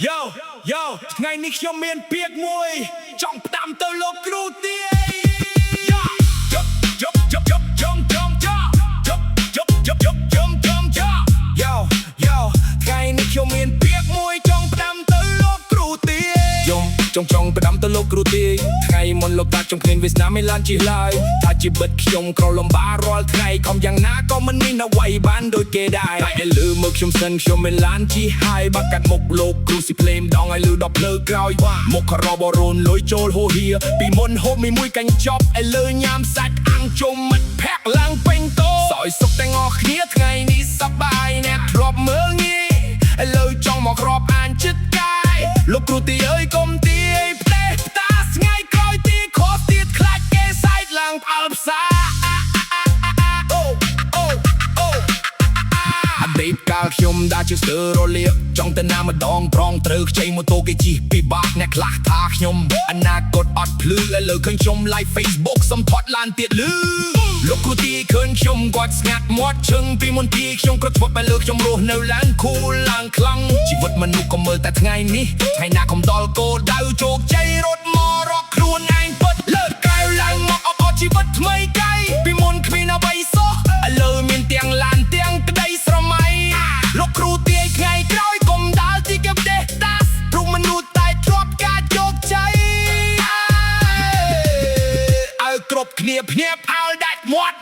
Yo ថ្ងៃនេះខ្ញុំមានពាក្យមួយចង់ផ្ដាំទៅលោកគ្រូទាយថ្ងៃនេះខ្ញុំមានពាក្យមួយចង់ផ្ដាំទៅលោកគ្រូទាយចង់ផ្ដាំទៅលោកគ្រូទាយថ្ងៃមុនលោកតាចង់គ្មានវាសនាមិនឡានជិះឡើយថាជីវិតខ្ញុំក្រលំបាករាល់ថ្ងៃខំយ៉ាងណាក៏មិនមានអ្វីបានដូចគេដែរតែលឺមកខ្ញុំសិនខ្ញុំមិនឡានជិះហើយបាក់កាត់មុខលោកគ្រូស៊ីភ្លេមដងឲ្យលឺដល់ភ្លើក្រោយមុខខរបរូនលុយចូលហូហៀពីមុនហូបមីមួយកញ្ចប់ឲ្យលឺញ៉ាំសាច់អាំងជុំមិត្តភ័ក្តិឡើងពេញតោសោយសុខទាំងអស់គ្នាថ្ងៃនេះសប្បាយអ្នកធ្លាប់មើលងាយឥឡូវចង់មករាប់អានចិត្តកាយលោកគ្រូទាយអើយកុំទាយផ្ទះផ្តាថ្ងៃក្រោយទាយខុសទៀតខ្លាចគេសែកឡើងផ្អើលផ្សាដេបកាលខ្ញុំដាជាស្ទើររលាកចង់ទៅណាម្ដងប្រងត្រូវខ្ចីម៉ូតូគេជិះពិបាកអ្នកខ្លះថាខ្ញុំអនាគតអត់ភ្លឺឥឡូវឃើញខ្ញុំ live Facebook សំថត់ឡានទៀតលឺលោកគ្រូទាយឃើញខ្ញុំគាត់ស្ងាត់មាត់ឈឹងពីមុនទីខ្ញុំក៏ធ្វប់តែលើខ្ញុំរស់នៅឡានគូលឡើងខ្លាំងជីវិតមនុស្សក៏មើលតែថ្ងៃនេះថ្ងៃណាកុំដល់គោលដៅជោគជ័យរត់មករកខ្លួនឯងពិតលើកកែវឡើងមកអបអរជីវិតថ្មីកែពីមុនគ្មានអ្វីសោះឥឡូវមានទាំងឡានទាំងក្តីស្រមៃលោកគ្រូទាយថ្ងៃក្រោយកុំដាល់ទីកបដេតាសព្រោះមនុស្សតែធ្លាប់ការជោគជ័យឲ្យគ្រប់គ្នាភ្ញាក់ផ្អើលដាច់មាត់